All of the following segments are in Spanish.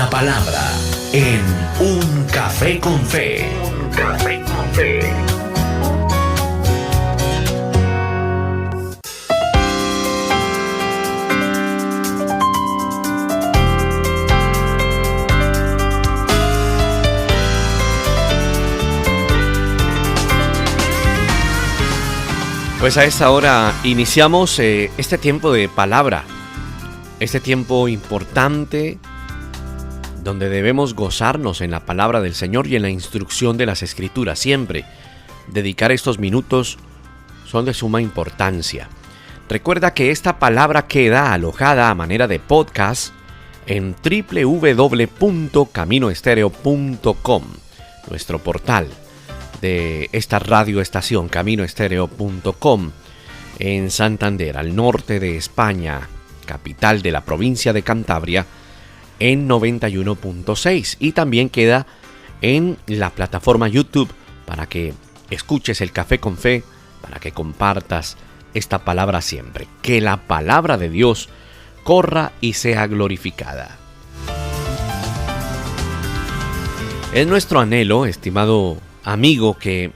la palabra en Un Café con Fe. Un Café con Fe. Pues a esta hora iniciamos este tiempo de palabra, este tiempo importante donde debemos gozarnos en la palabra del Señor y en la instrucción de las Escrituras. Siempre dedicar estos minutos son de suma importancia. Recuerda que esta palabra queda alojada a manera de podcast en www.caminoestereo.com, nuestro portal de esta radioestación caminoestereo.com en Santander, al norte de España, capital de la provincia de Cantabria, en 91.6, y también queda en la plataforma YouTube para que escuches el Café con Fe, para que compartas esta palabra siempre. Que la palabra de Dios corra y sea glorificada. Es nuestro anhelo, estimado amigo, que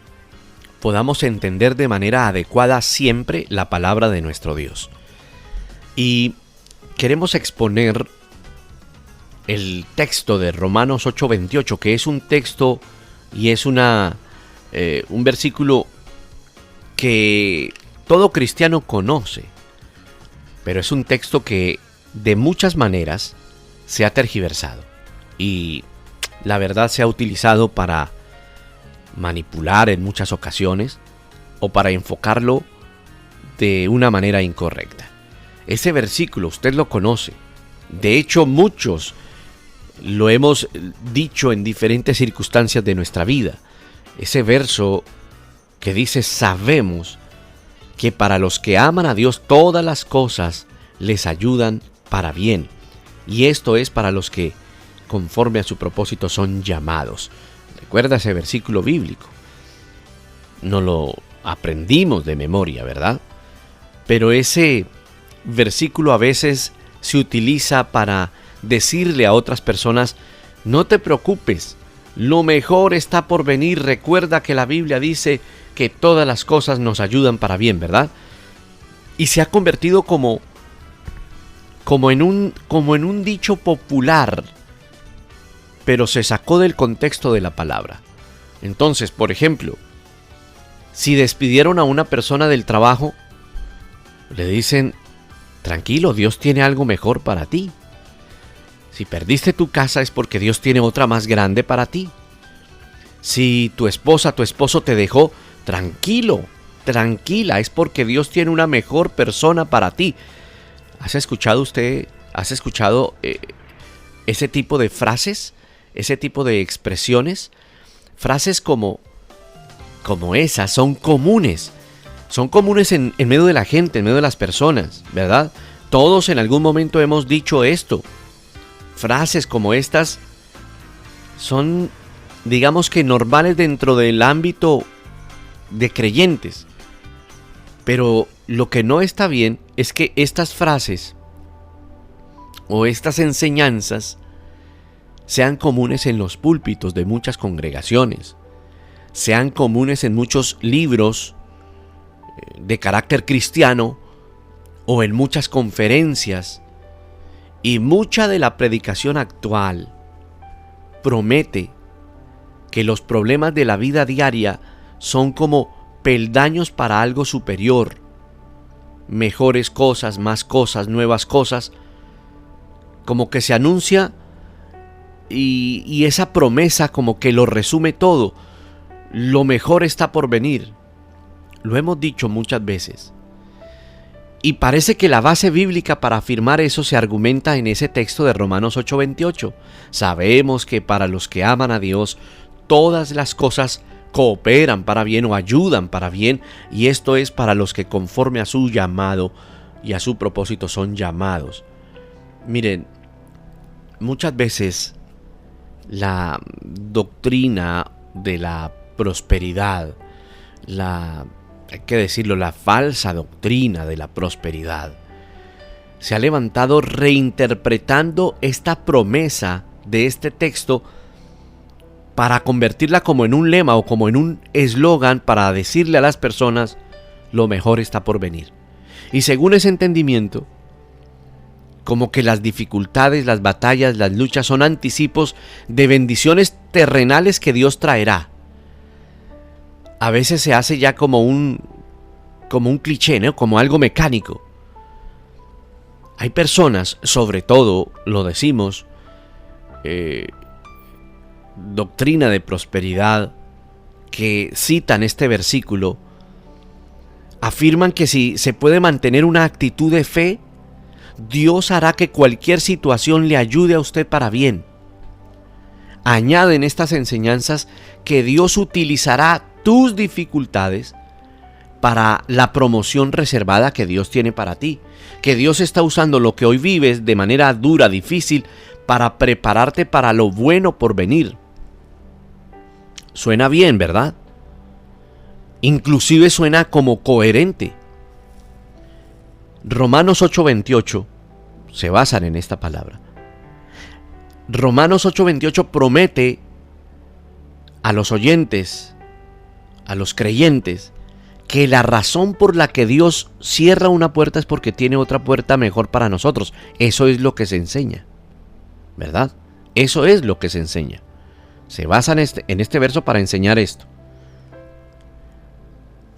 podamos entender de manera adecuada siempre la palabra de nuestro Dios. Y queremos exponer el texto de Romanos 8:28, que es un texto y es un versículo que todo cristiano conoce, pero es un texto que de muchas maneras se ha tergiversado y la verdad se ha utilizado para manipular en muchas ocasiones o para enfocarlo de una manera incorrecta. Ese versículo usted lo conoce. De hecho, muchos lo hemos dicho en diferentes circunstancias de nuestra vida. Ese verso que dice: sabemos que para los que aman a Dios todas las cosas les ayudan para bien. Y esto es para los que conforme a su propósito son llamados. Recuerda ese versículo bíblico. No lo aprendimos de memoria, ¿verdad? Pero ese versículo a veces se utiliza para decirle a otras personas: no te preocupes, lo mejor está por venir. Recuerda que la Biblia dice que todas las cosas nos ayudan para bien, ¿verdad? Y se ha convertido como en un dicho popular, pero se sacó del contexto de la palabra. Entonces, por ejemplo, si despidieron a una persona del trabajo, le dicen: tranquilo, Dios tiene algo mejor para ti. Si perdiste tu casa es porque Dios tiene otra más grande para ti. Si tu esposa, tu esposo te dejó, tranquilo, tranquila, es porque Dios tiene una mejor persona para ti. ¿Has escuchado ese tipo de frases? Ese tipo de expresiones, frases como esas son comunes en medio de la gente, en medio de las personas, ¿verdad? Todos en algún momento hemos dicho esto. Frases como estas son, digamos que normales dentro del ámbito de creyentes, pero lo que no está bien es que estas frases o estas enseñanzas sean comunes en los púlpitos de muchas congregaciones, sean comunes en muchos libros de carácter cristiano o en muchas conferencias. Y mucha de la predicación actual promete que los problemas de la vida diaria son como peldaños para algo superior, mejores cosas, más cosas, nuevas cosas, como que se anuncia. Y esa promesa como que lo resume todo. Lo mejor está por venir. Lo hemos dicho muchas veces. Y parece que la base bíblica para afirmar eso se argumenta en ese texto de Romanos 8:28. Sabemos que para los que aman a Dios, todas las cosas cooperan para bien o ayudan para bien. Y esto es para los que conforme a su llamado y a su propósito son llamados. Miren, muchas veces la doctrina de la prosperidad, hay que decirlo, la falsa doctrina de la prosperidad, se ha levantado reinterpretando esta promesa de este texto para convertirla como en un lema o como en un eslogan para decirle a las personas: lo mejor está por venir. Y según ese entendimiento, como que las dificultades, las batallas, las luchas son anticipos de bendiciones terrenales que Dios traerá. A veces se hace ya como un cliché, ¿no? Como algo mecánico. Hay personas, sobre todo, lo decimos, doctrina de prosperidad, que citan este versículo, afirman que si se puede mantener una actitud de fe, Dios hará que cualquier situación le ayude a usted para bien. Añaden estas enseñanzas que Dios utilizará tus dificultades para la promoción reservada que Dios tiene para ti. Que Dios está usando lo que hoy vives de manera dura, difícil, para prepararte para lo bueno por venir. Suena bien, ¿verdad? Inclusive suena como coherente. Romanos 8:28 se basan en esta palabra. Romanos 8:28 promete a los oyentes, a los creyentes, que la razón por la que Dios cierra una puerta es porque tiene otra puerta mejor para nosotros. Eso es lo que se enseña, ¿verdad? Eso es lo que se enseña. Se basan en este verso para enseñar esto.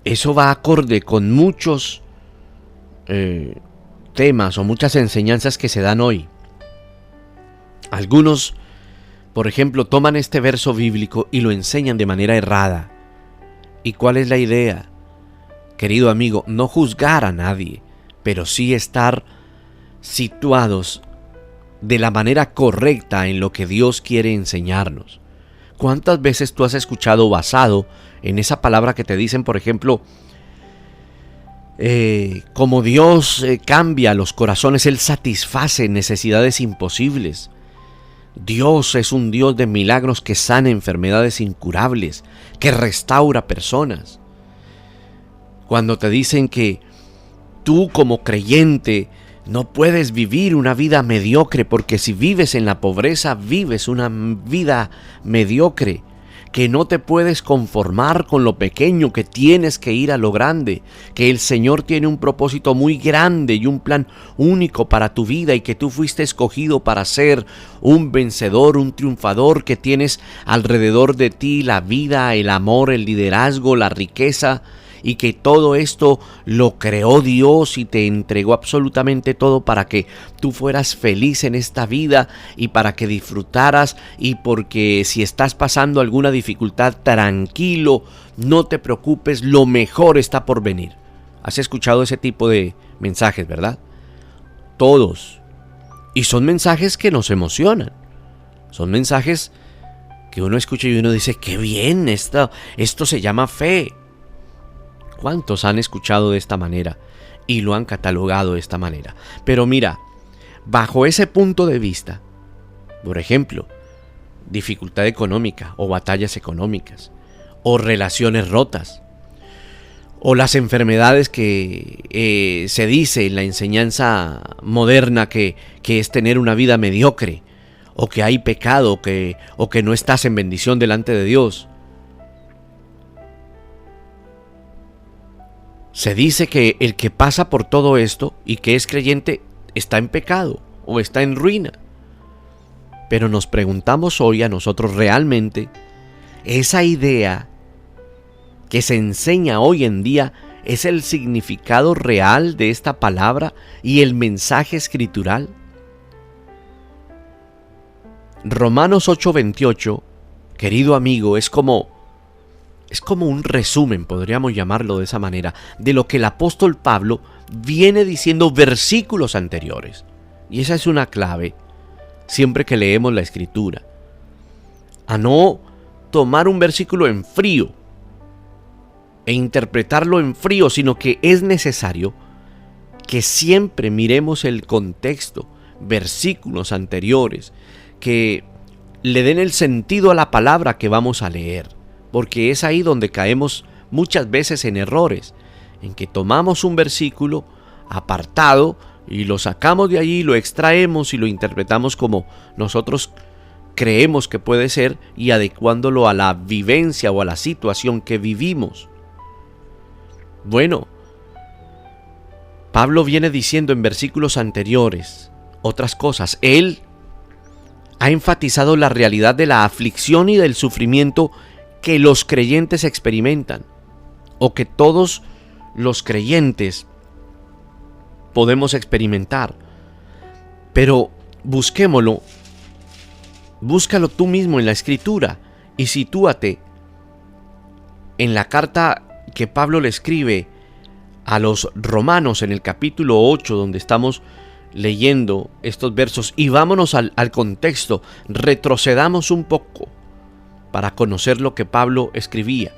Eso va acorde con muchos temas o muchas enseñanzas que se dan hoy. Algunos, por ejemplo, toman este verso bíblico y lo enseñan de manera errada. ¿Y cuál es la idea? Querido amigo, no juzgar a nadie, pero sí estar situados de la manera correcta en lo que Dios quiere enseñarnos. ¿Cuántas veces tú has escuchado basado en esa palabra que te dicen, por ejemplo, como Dios cambia los corazones, Él satisface necesidades imposibles? Dios es un Dios de milagros que sana enfermedades incurables, que restaura personas. Cuando te dicen que tú como creyente no puedes vivir una vida mediocre, porque si vives en la pobreza, vives una vida mediocre, que no te puedes conformar con lo pequeño, que tienes que ir a lo grande, que el Señor tiene un propósito muy grande y un plan único para tu vida y que tú fuiste escogido para ser un vencedor, un triunfador, que tienes alrededor de ti la vida, el amor, el liderazgo, la riqueza, y que todo esto lo creó Dios y te entregó absolutamente todo para que tú fueras feliz en esta vida y para que disfrutaras, y porque si estás pasando alguna dificultad, tranquilo, no te preocupes, lo mejor está por venir. ¿Has escuchado ese tipo de mensajes, verdad? Todos. Y son mensajes que nos emocionan. Son mensajes que uno escucha y uno dice: ¡qué bien! Esto se llama fe. ¿Cuántos han escuchado de esta manera y lo han catalogado de esta manera? Pero mira, bajo ese punto de vista, por ejemplo, dificultad económica o batallas económicas o relaciones rotas o las enfermedades que se dice en la enseñanza moderna que es tener una vida mediocre, o que hay pecado, o que no estás en bendición delante de Dios. Se dice que el que pasa por todo esto y que es creyente está en pecado o está en ruina. Pero nos preguntamos hoy a nosotros, ¿realmente esa idea que se enseña hoy en día es el significado real de esta palabra y el mensaje escritural? Romanos 8:28, querido amigo, es como un resumen, podríamos llamarlo de esa manera, de lo que el apóstol Pablo viene diciendo versículos anteriores. Y esa es una clave siempre que leemos la Escritura. A no tomar un versículo en frío e interpretarlo en frío, sino que es necesario que siempre miremos el contexto, versículos anteriores, que le den el sentido a la palabra que vamos a leer. Porque es ahí donde caemos muchas veces en errores, en que tomamos un versículo apartado y lo sacamos de allí, lo extraemos y lo interpretamos como nosotros creemos que puede ser y adecuándolo a la vivencia o a la situación que vivimos. Bueno, Pablo viene diciendo en versículos anteriores otras cosas. Él ha enfatizado la realidad de la aflicción y del sufrimiento que los creyentes experimentan, o que todos los creyentes podemos experimentar. Pero búscalo tú mismo en la Escritura y sitúate en la carta que Pablo le escribe a los romanos en el capítulo 8, donde estamos leyendo estos versos, y vámonos al contexto, retrocedamos un poco para conocer lo que Pablo escribía.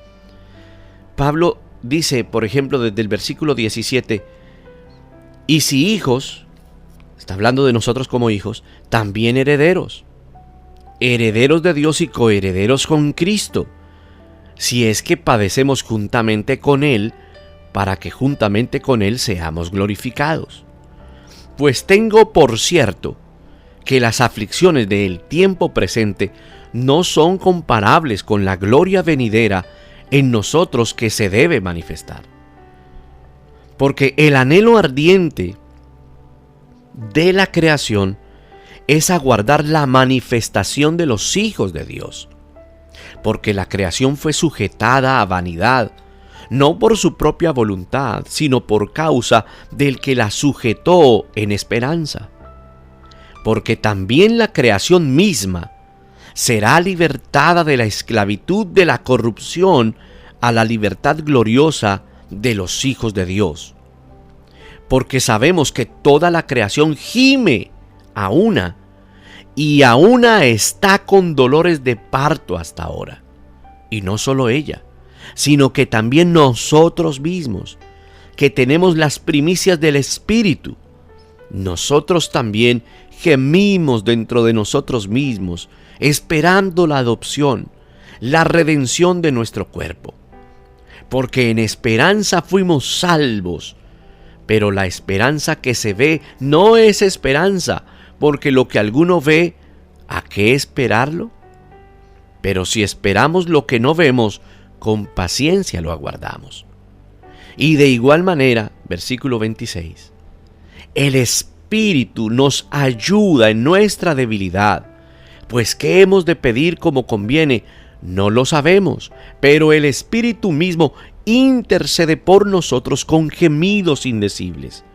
Pablo dice, por ejemplo, desde el versículo 17, y si hijos, está hablando de nosotros como hijos, también herederos, herederos de Dios y coherederos con Cristo, si es que padecemos juntamente con Él, para que juntamente con Él seamos glorificados. Pues tengo por cierto que las aflicciones del tiempo presente no son comparables con la gloria venidera en nosotros que se debe manifestar. Porque el anhelo ardiente de la creación es aguardar la manifestación de los hijos de Dios. Porque la creación fue sujetada a vanidad, no por su propia voluntad, sino por causa del que la sujetó en esperanza. Porque también la creación misma será libertada de la esclavitud de la corrupción a la libertad gloriosa de los hijos de Dios. Porque sabemos que toda la creación gime a una, y a una está con dolores de parto hasta ahora. Y no solo ella, sino que también nosotros mismos, que tenemos las primicias del Espíritu, nosotros también gemimos dentro de nosotros mismos, esperando la adopción, la redención de nuestro cuerpo. Porque en esperanza fuimos salvos, pero la esperanza que se ve no es esperanza, porque lo que alguno ve, ¿a qué esperarlo? Pero si esperamos lo que no vemos, con paciencia lo aguardamos. Y de igual manera, versículo 26, el Espíritu nos ayuda en nuestra debilidad, pues ¿qué hemos de pedir como conviene? No lo sabemos, pero el Espíritu mismo intercede por nosotros con gemidos indecibles.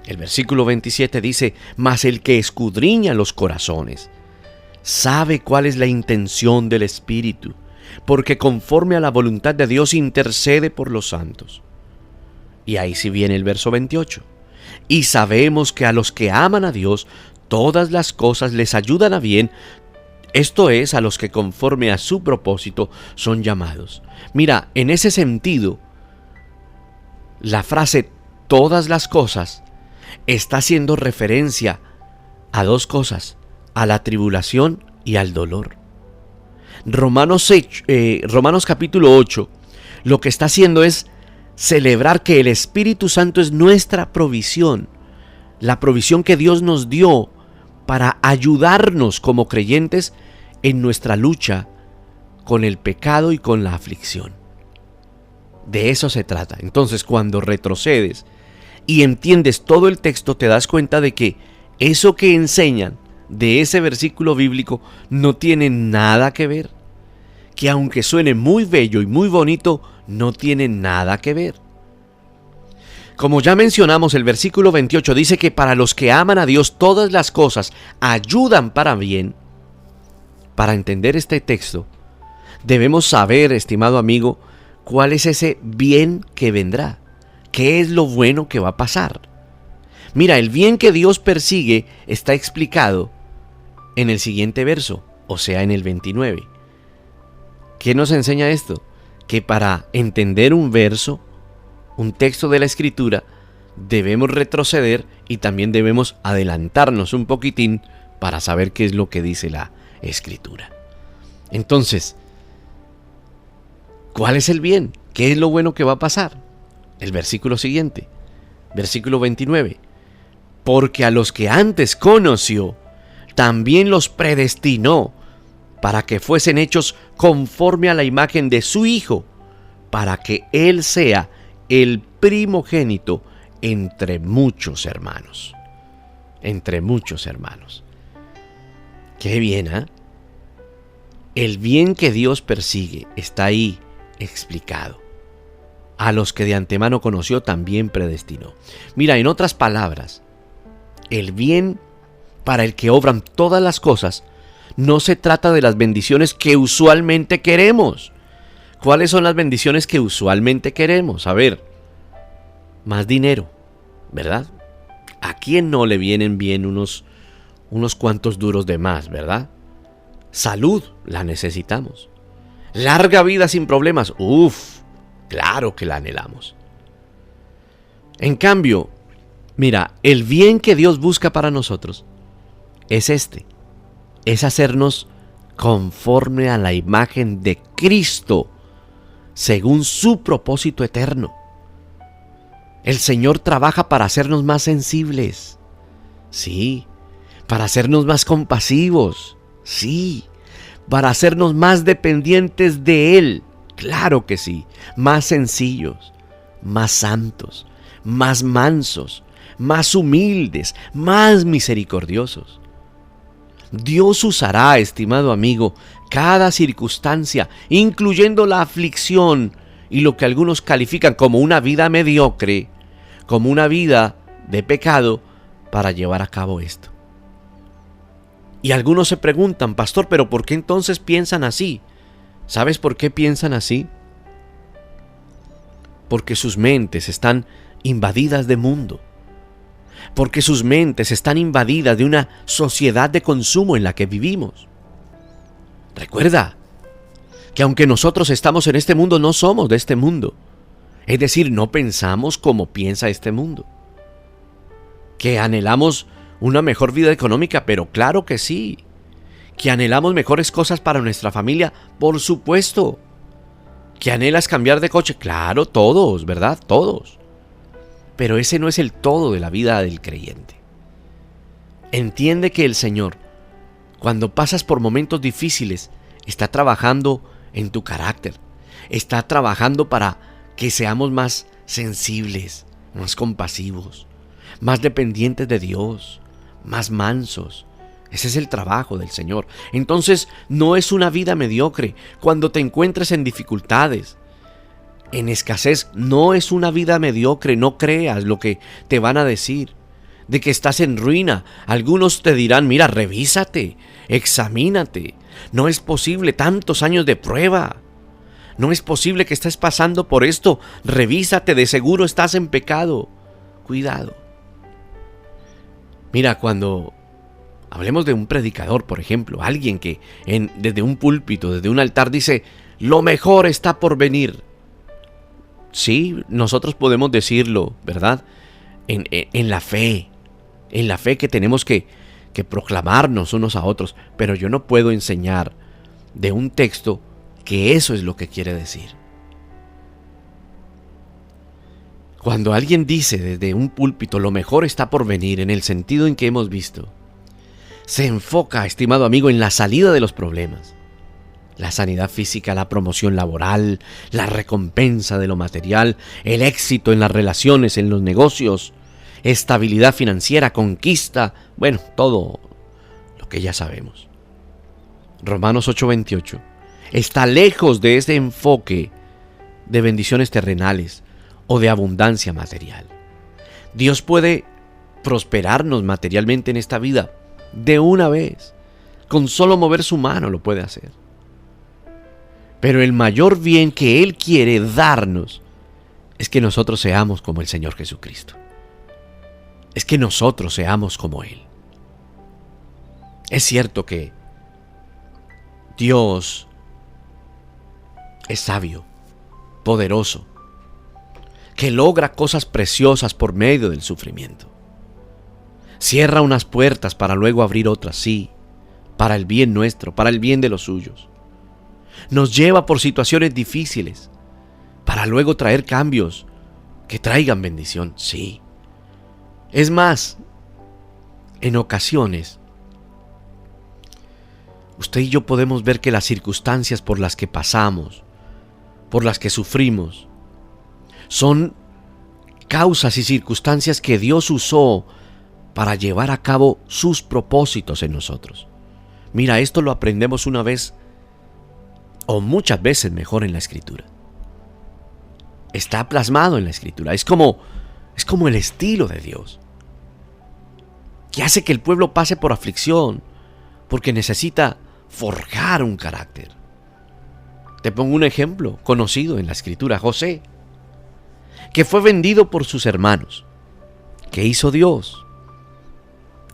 El versículo 27 dice, mas el que escudriña los corazones sabe cuál es la intención del Espíritu, porque conforme a la voluntad de Dios intercede por los santos. Y ahí sí viene el verso 28. Y sabemos que a los que aman a Dios, todas las cosas les ayudan a bien, esto es, a los que conforme a su propósito son llamados. Mira, en ese sentido, la frase todas las cosas está haciendo referencia a dos cosas, a la tribulación y al dolor. Romanos capítulo 8, lo que está haciendo es celebrar que el Espíritu Santo es nuestra provisión, la provisión que Dios nos dio para ayudarnos como creyentes en nuestra lucha con el pecado y con la aflicción. De eso se trata. Entonces, cuando retrocedes y entiendes todo el texto, te das cuenta de que eso que enseñan de ese versículo bíblico no tiene nada que ver. Que aunque suene muy bello y muy bonito, no tiene nada que ver. Como ya mencionamos, el versículo 28 dice que para los que aman a Dios todas las cosas ayudan para bien. Para entender este texto, debemos saber, estimado amigo, cuál es ese bien que vendrá. ¿Qué es lo bueno que va a pasar? Mira, el bien que Dios persigue está explicado en el siguiente verso, o sea, en el 29. ¿Qué nos enseña esto? Que para entender un verso, un texto de la Escritura, debemos retroceder y también debemos adelantarnos un poquitín para saber qué es lo que dice la Escritura. Entonces, ¿cuál es el bien? ¿Qué es lo bueno que va a pasar? El versículo siguiente, versículo 29. Porque a los que antes conoció, también los predestinó para que fuesen hechos conforme a la imagen de su Hijo, para que Él sea el primogénito entre muchos hermanos. Entre muchos hermanos. Qué bien, ¿eh? El bien que Dios persigue está ahí explicado. A los que de antemano conoció también predestinó. Mira, en otras palabras, el bien para el que obran todas las cosas no se trata de las bendiciones que usualmente queremos. ¿Cuáles son las bendiciones que usualmente queremos? A ver, más dinero, ¿verdad? ¿A quién no le vienen bien unos cuantos duros de más, verdad? Salud, la necesitamos. Larga vida sin problemas, claro que la anhelamos. En cambio, mira, el bien que Dios busca para nosotros es es hacernos conforme a la imagen de Cristo, según su propósito eterno. El Señor trabaja para hacernos más sensibles, sí, para hacernos más compasivos, sí, para hacernos más dependientes de Él, claro que sí, más sencillos, más santos, más mansos, más humildes, más misericordiosos. Dios usará, estimado amigo, cada circunstancia, incluyendo la aflicción y lo que algunos califican como una vida mediocre, como una vida de pecado, para llevar a cabo esto. Y algunos se preguntan, pastor, ¿pero por qué entonces piensan así? ¿Sabes por qué piensan así? Porque sus mentes están invadidas de mundo. Porque sus mentes están invadidas de una sociedad de consumo en la que vivimos. Recuerda que aunque nosotros estamos en este mundo, no somos de este mundo. Es decir, no pensamos como piensa este mundo. Que anhelamos una mejor vida económica, pero claro que sí. Que anhelamos mejores cosas para nuestra familia, por supuesto. Que anhelas cambiar de coche, claro, todos, ¿verdad? Todos. Pero ese no es el todo de la vida del creyente. Entiende que el Señor, cuando pasas por momentos difíciles, está trabajando en tu carácter. Está trabajando para que seamos más sensibles, más compasivos, más dependientes de Dios, más mansos. Ese es el trabajo del Señor. Entonces, no es una vida mediocre. Cuando te encuentres en dificultades, en escasez, no es una vida mediocre. No creas lo que te van a decir, de que estás en ruina. Algunos te dirán, mira, revísate, examínate. No es posible tantos años de prueba. No es posible que estés pasando por esto. Revísate, de seguro estás en pecado. Cuidado. Mira, cuando hablemos de un predicador, por ejemplo, alguien que desde un púlpito, desde un altar dice, lo mejor está por venir. Sí, nosotros podemos decirlo, ¿verdad? En la fe que tenemos que proclamarnos unos a otros, pero yo no puedo enseñar de un texto que eso es lo que quiere decir. Cuando alguien dice desde un púlpito lo mejor está por venir, en el sentido en que hemos visto, se enfoca, estimado amigo, en la salida de los problemas. La sanidad física, la promoción laboral, la recompensa de lo material, el éxito en las relaciones, en los negocios, estabilidad financiera, conquista, bueno, todo lo que ya sabemos. Romanos 8:28 está lejos de ese enfoque de bendiciones terrenales o de abundancia material. Dios puede prosperarnos materialmente en esta vida de una vez. Con solo mover su mano lo puede hacer. Pero el mayor bien que Él quiere darnos es que nosotros seamos como el Señor Jesucristo. Es que nosotros seamos como Él. Es cierto que Dios es sabio, poderoso, que logra cosas preciosas por medio del sufrimiento. Cierra unas puertas para luego abrir otras, sí, para el bien nuestro, para el bien de los suyos. Nos lleva por situaciones difíciles para luego traer cambios que traigan bendición, sí. Es más, en ocasiones usted y yo podemos ver que las circunstancias por las que pasamos, por las que sufrimos, son causas y circunstancias que Dios usó para llevar a cabo sus propósitos en nosotros. Mira, esto lo aprendemos una vez o muchas veces mejor en la Escritura. Está plasmado en la Escritura. Es como el estilo de Dios, que hace que el pueblo pase por aflicción, porque necesita forjar un carácter. Te pongo un ejemplo conocido en la Escritura: José, que fue vendido por sus hermanos. ¿Qué hizo Dios?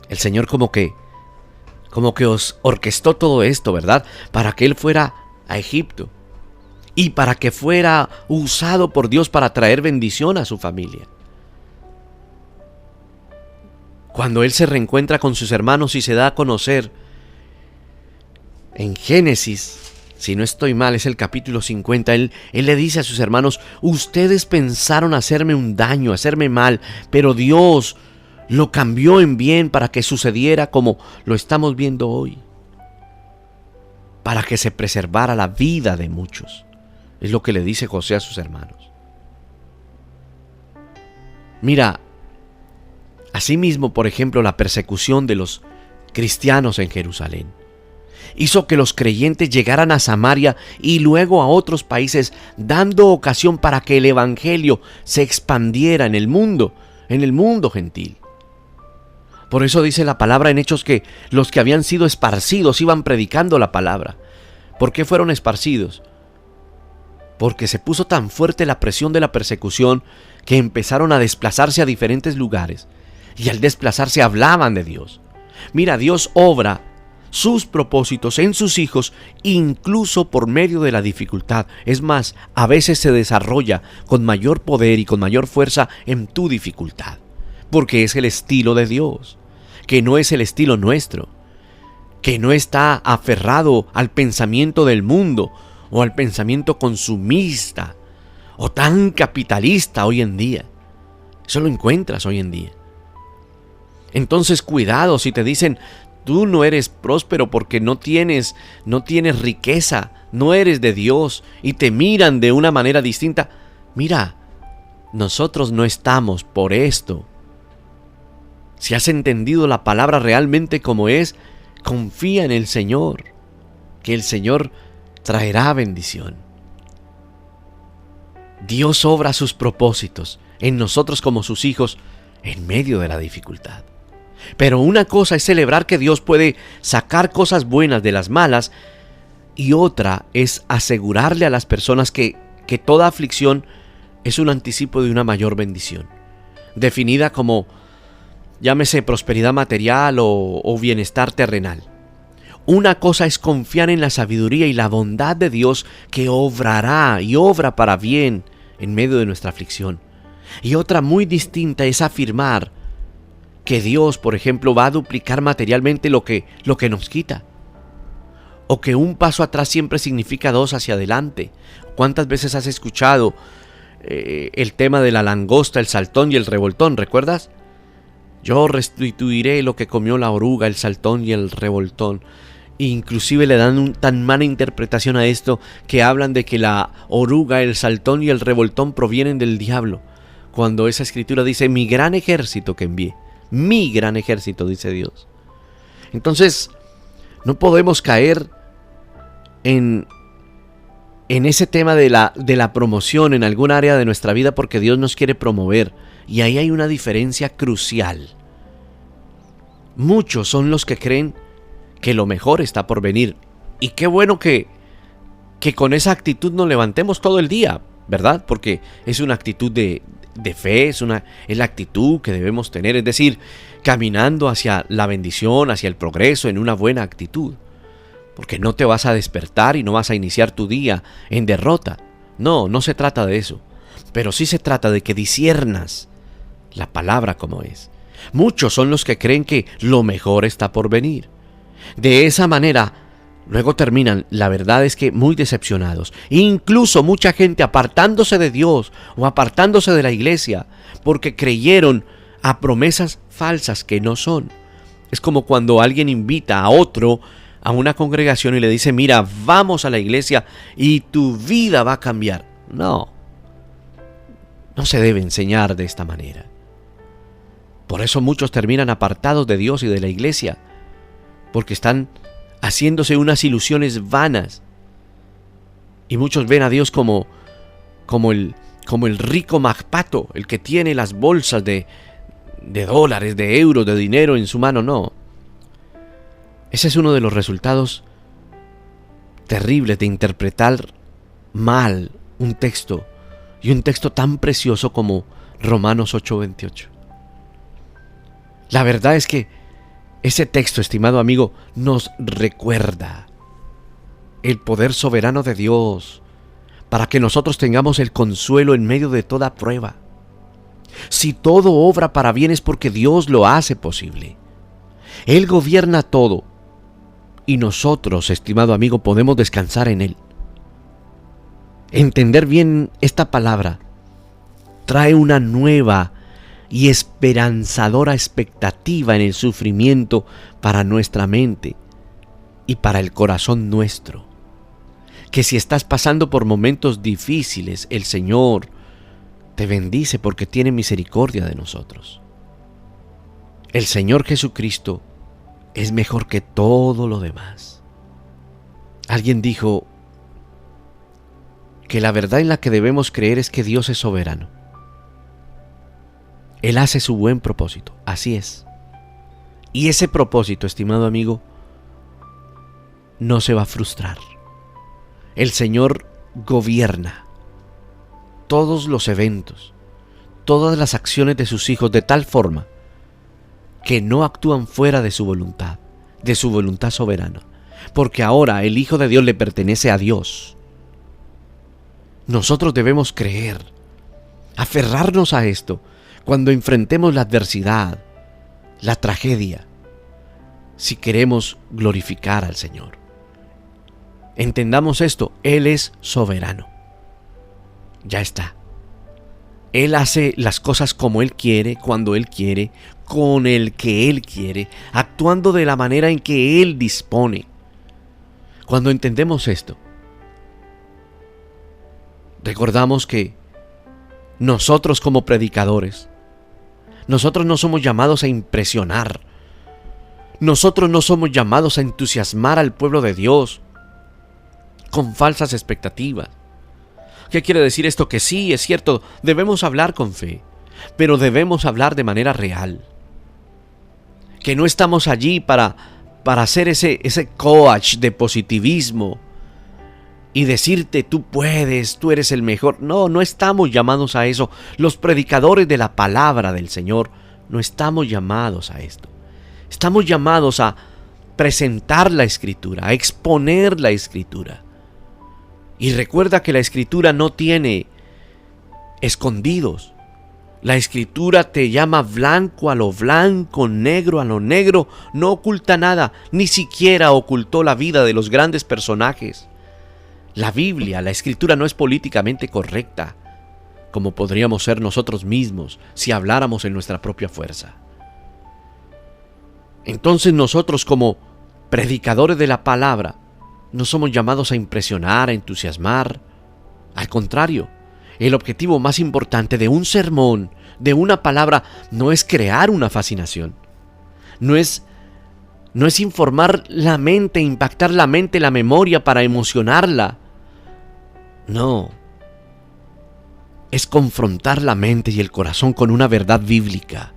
El Señor como que os orquestó todo esto, ¿verdad? Para que él fuera a Egipto y para que fuera usado por Dios para traer bendición a su familia. Cuando él se reencuentra con sus hermanos y se da a conocer en Génesis, si no estoy mal, es el capítulo 50, él le dice a sus hermanos: ustedes pensaron hacerme un daño, hacerme mal, pero Dios lo cambió en bien para que sucediera como lo estamos viendo hoy, para que se preservara la vida de muchos. Es lo que le dice José a sus hermanos. Mira, asimismo, por ejemplo, la persecución de los cristianos en Jerusalén hizo que los creyentes llegaran a Samaria y luego a otros países, dando ocasión para que el evangelio se expandiera en el mundo gentil. Por eso dice la palabra en Hechos que los que habían sido esparcidos iban predicando la palabra. ¿Por qué fueron esparcidos? Porque se puso tan fuerte la presión de la persecución que empezaron a desplazarse a diferentes lugares, y al desplazarse hablaban de Dios. Mira, Dios obra sus propósitos en sus hijos incluso por medio de la dificultad. Es más, a veces se desarrolla con mayor poder y con mayor fuerza en tu dificultad, porque es el estilo de Dios, que no es el estilo nuestro, que no está aferrado al pensamiento del mundo o al pensamiento consumista o tan capitalista hoy en día. Eso lo encuentras hoy en día. Entonces cuidado si te dicen: tú no eres próspero porque no tienes riqueza, no eres de Dios, y te miran de una manera distinta. Mira, nosotros no estamos por esto. Si has entendido la palabra realmente como es, confía en el Señor, que el Señor traerá bendición. Dios obra sus propósitos en nosotros como sus hijos en medio de la dificultad. Pero una cosa es celebrar que Dios puede sacar cosas buenas de las malas, y otra es asegurarle a las personas que toda aflicción es un anticipo de una mayor bendición, definida como, llámese, prosperidad material o bienestar terrenal. Una cosa es confiar en la sabiduría y la bondad de Dios, que obrará y obra para bien en medio de nuestra aflicción. Y otra muy distinta es afirmar que Dios, por ejemplo, va a duplicar materialmente lo que nos quita, o que un paso atrás siempre significa dos hacia adelante. ¿Cuántas veces has escuchado el tema de la langosta, el saltón y el revoltón? ¿Recuerdas? Yo restituiré lo que comió la oruga, el saltón y el revoltón. Inclusive le dan tan mala interpretación a esto que hablan de que la oruga, el saltón y el revoltón provienen del diablo, cuando esa escritura dice: mi gran ejército que envié. Mi gran ejército, dice Dios. Entonces, no podemos caer en ese tema de la promoción en algún área de nuestra vida, porque Dios nos quiere promover. Y ahí hay una diferencia crucial. Muchos son los que creen que lo mejor está por venir. Y qué bueno que con esa actitud nos levantemos todo el día, ¿verdad? Porque es una actitud de fe, es la actitud que debemos tener, es decir, caminando hacia la bendición, hacia el progreso, en una buena actitud. Porque no te vas a despertar y no vas a iniciar tu día en derrota. No se trata de eso. Pero sí se trata de que disciernas la palabra como es. Muchos son los que creen que lo mejor está por venir. De esa manera, luego terminan, la verdad es que muy decepcionados. Incluso mucha gente apartándose de Dios o apartándose de la iglesia porque creyeron a promesas falsas que no son. Es como cuando alguien invita a otro a una congregación y le dice, mira, vamos a la iglesia y tu vida va a cambiar. No, no se debe enseñar de esta manera. Por eso muchos terminan apartados de Dios y de la iglesia, porque están haciéndose unas ilusiones vanas. Y muchos ven a Dios como el rico magpato, el que tiene las bolsas de dólares, de euros, de dinero en su mano. No. Ese es uno de los resultados terribles de interpretar mal un texto, y un texto tan precioso como Romanos 8:28. La verdad es que ese texto, estimado amigo, nos recuerda el poder soberano de Dios para que nosotros tengamos el consuelo en medio de toda prueba. Si todo obra para bien es porque Dios lo hace posible. Él gobierna todo y nosotros, estimado amigo, podemos descansar en Él. Entender bien esta palabra trae una nueva y esperanzadora expectativa en el sufrimiento para nuestra mente y para el corazón nuestro. Que si estás pasando por momentos difíciles, el Señor te bendice porque tiene misericordia de nosotros. El Señor Jesucristo es mejor que todo lo demás. Alguien dijo que la verdad en la que debemos creer es que Dios es soberano. Él hace su buen propósito, así es. Y ese propósito, estimado amigo, no se va a frustrar. El Señor gobierna todos los eventos, todas las acciones de sus hijos de tal forma que no actúan fuera de su voluntad soberana, porque ahora el Hijo de Dios le pertenece a Dios. Nosotros debemos creer, aferrarnos a esto cuando enfrentemos la adversidad, la tragedia, si queremos glorificar al Señor. Entendamos esto, Él es soberano. Ya está. Él hace las cosas como Él quiere, cuando Él quiere, con el que Él quiere, actuando de la manera en que Él dispone. Cuando entendemos esto, recordamos que nosotros como predicadores, nosotros no somos llamados a impresionar. Nosotros no somos llamados a entusiasmar al pueblo de Dios con falsas expectativas. ¿Qué quiere decir esto? Que sí, es cierto, debemos hablar con fe, pero debemos hablar de manera real. Que no estamos allí para hacer ese coach de positivismo y decirte tú puedes, tú eres el mejor. No, no estamos llamados a eso. Los predicadores de la palabra del Señor no estamos llamados a esto. Estamos llamados a presentar la Escritura, a exponer la Escritura. Y recuerda que la Escritura no tiene escondidos. La Escritura te llama blanco a lo blanco, negro a lo negro, no oculta nada, ni siquiera ocultó la vida de los grandes personajes. La Biblia, la Escritura no es políticamente correcta, como podríamos ser nosotros mismos si habláramos en nuestra propia fuerza. Entonces nosotros como predicadores de la palabra no somos llamados a impresionar, a entusiasmar. Al contrario, el objetivo más importante de un sermón, de una palabra, no es crear una fascinación. No es informar la mente, impactar la mente, la memoria para emocionarla. No. Es confrontar la mente y el corazón con una verdad bíblica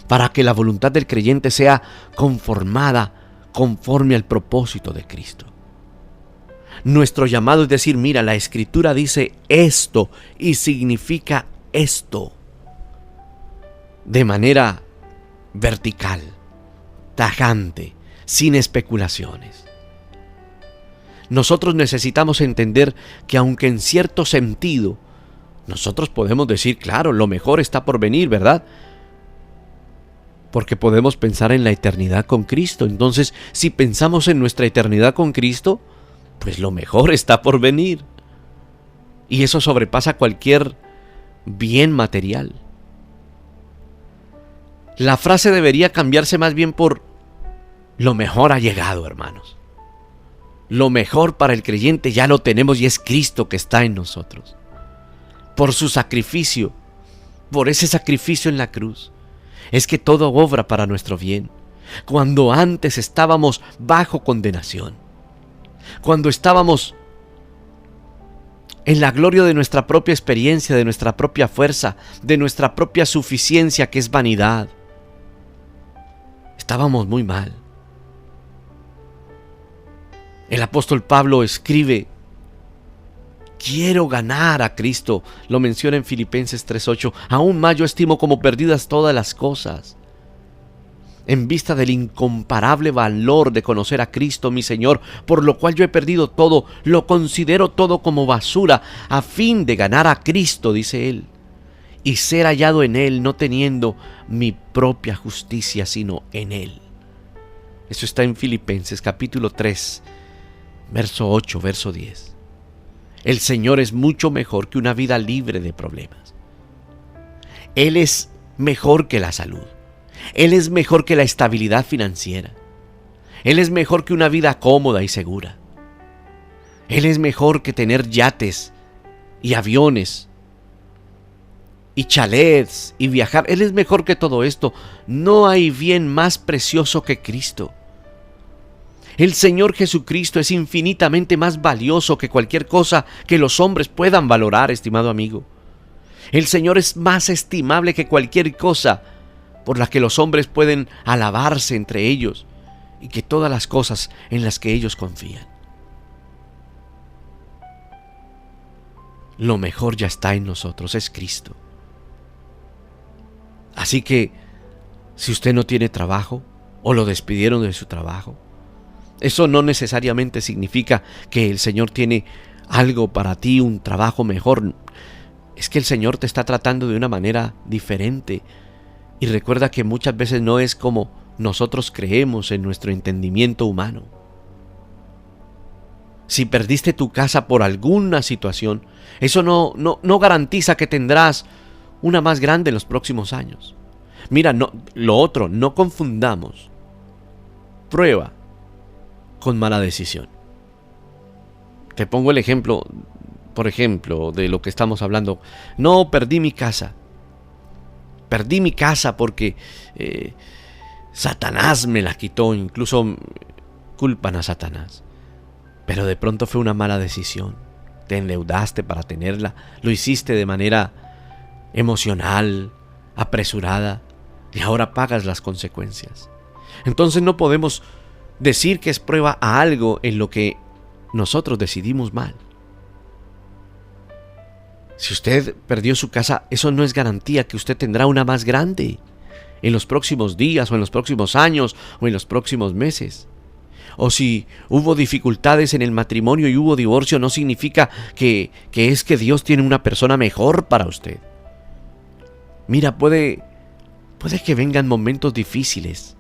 para que la voluntad del creyente sea conformada conforme al propósito de Cristo. Nuestro llamado es decir, mira, la Escritura dice esto y significa esto, de manera vertical, tajante, sin especulaciones. Nosotros necesitamos entender que aunque en cierto sentido nosotros podemos decir, claro, lo mejor está por venir, ¿verdad? Porque podemos pensar en la eternidad con Cristo. Entonces, si pensamos en nuestra eternidad con Cristo, pues lo mejor está por venir. Y eso sobrepasa cualquier bien material. La frase debería cambiarse más bien por lo mejor ha llegado, hermanos. Lo mejor para el creyente ya lo tenemos y es Cristo que está en nosotros. Por su sacrificio, por ese sacrificio en la cruz, es que todo obra para nuestro bien. Cuando antes estábamos bajo condenación, cuando estábamos en la gloria de nuestra propia experiencia, de nuestra propia fuerza, de nuestra propia suficiencia, que es vanidad, estábamos muy mal. El apóstol Pablo escribe: quiero ganar a Cristo. Lo menciona en Filipenses 3:8. Aún más yo estimo como perdidas todas las cosas, en vista del incomparable valor de conocer a Cristo mi Señor, por lo cual yo he perdido todo, lo considero todo como basura, a fin de ganar a Cristo, dice él, y ser hallado en Él, no teniendo mi propia justicia, sino en Él. Eso está en Filipenses capítulo 3, verso 8, verso 10. El Señor es mucho mejor que una vida libre de problemas. Él es mejor que la salud. Él es mejor que la estabilidad financiera. Él es mejor que una vida cómoda y segura. Él es mejor que tener yates y aviones y chalets y viajar. Él es mejor que todo esto. No hay bien más precioso que Cristo. El Señor Jesucristo es infinitamente más valioso que cualquier cosa que los hombres puedan valorar, estimado amigo. El Señor es más estimable que cualquier cosa por la que los hombres pueden alabarse entre ellos y que todas las cosas en las que ellos confían. Lo mejor ya está en nosotros, es Cristo. Así que, si usted no tiene trabajo o lo despidieron de su trabajo, eso no necesariamente significa que el Señor tiene algo para ti, un trabajo mejor. Es que el Señor te está tratando de una manera diferente. Y recuerda que muchas veces no es como nosotros creemos en nuestro entendimiento humano. Si perdiste tu casa por alguna situación, eso no garantiza que tendrás una más grande en los próximos años. Mira, no confundamos prueba con mala decisión. Te pongo el ejemplo, por ejemplo, de lo que estamos hablando. No, perdí mi casa. Perdí mi casa porque Satanás me la quitó. Incluso culpan a Satanás. Pero de pronto fue una mala decisión. Te endeudaste para tenerla. Lo hiciste de manera emocional, apresurada. Y ahora pagas las consecuencias. Entonces no podemos decir que es prueba a algo en lo que nosotros decidimos mal. Si usted perdió su casa, eso no es garantía que usted tendrá una más grande en los próximos días o en los próximos años o en los próximos meses. O si hubo dificultades en el matrimonio y hubo divorcio, no significa que es que Dios tiene una persona mejor para usted. Mira, puede que vengan momentos difíciles,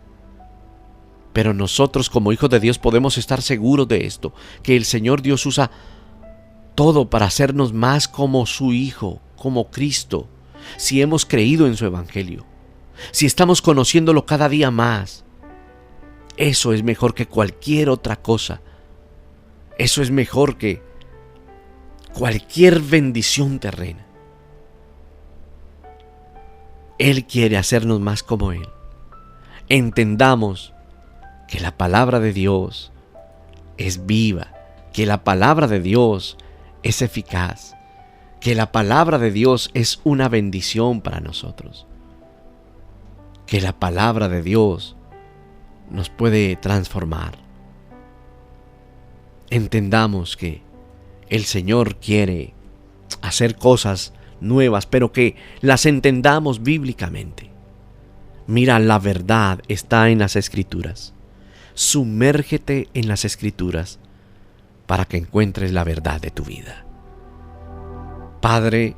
pero nosotros como hijos de Dios podemos estar seguros de esto, que el Señor Dios usa todo para hacernos más como su Hijo, como Cristo, si hemos creído en su Evangelio, si estamos conociéndolo cada día más. Eso es mejor que cualquier otra cosa. Eso es mejor que cualquier bendición terrena. Él quiere hacernos más como Él. Entendamos que la palabra de Dios es viva, que la palabra de Dios es eficaz, que la palabra de Dios es una bendición para nosotros, que la palabra de Dios nos puede transformar. Entendamos que el Señor quiere hacer cosas nuevas, pero que las entendamos bíblicamente. Mira, la verdad está en las Escrituras. Sumérgete en las Escrituras para que encuentres la verdad de tu vida. Padre,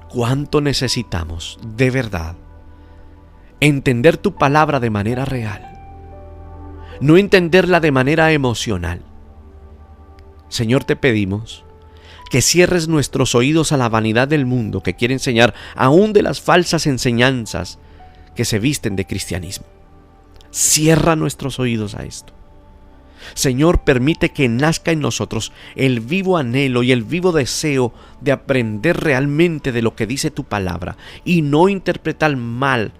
cuánto necesitamos de verdad entender tu palabra de manera real, no entenderla de manera emocional. Señor, te pedimos que cierres nuestros oídos a la vanidad del mundo que quiere enseñar aún de las falsas enseñanzas que se visten de cristianismo. Cierra nuestros oídos a esto. Señor, permite que nazca en nosotros el vivo anhelo y el vivo deseo de aprender realmente de lo que dice tu palabra y no interpretar mal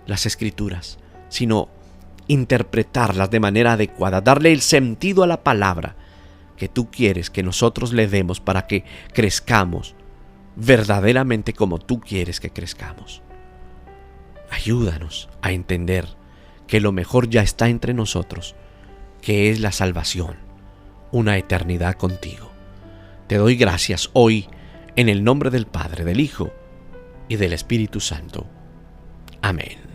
las Escrituras, sino interpretarlas de manera adecuada, darle el sentido a la palabra que tú quieres que nosotros le demos para que crezcamos verdaderamente como tú quieres que crezcamos. Ayúdanos a entender que lo mejor ya está entre nosotros, que es la salvación, una eternidad contigo. Te doy gracias hoy en el nombre del Padre, del Hijo y del Espíritu Santo. Amén.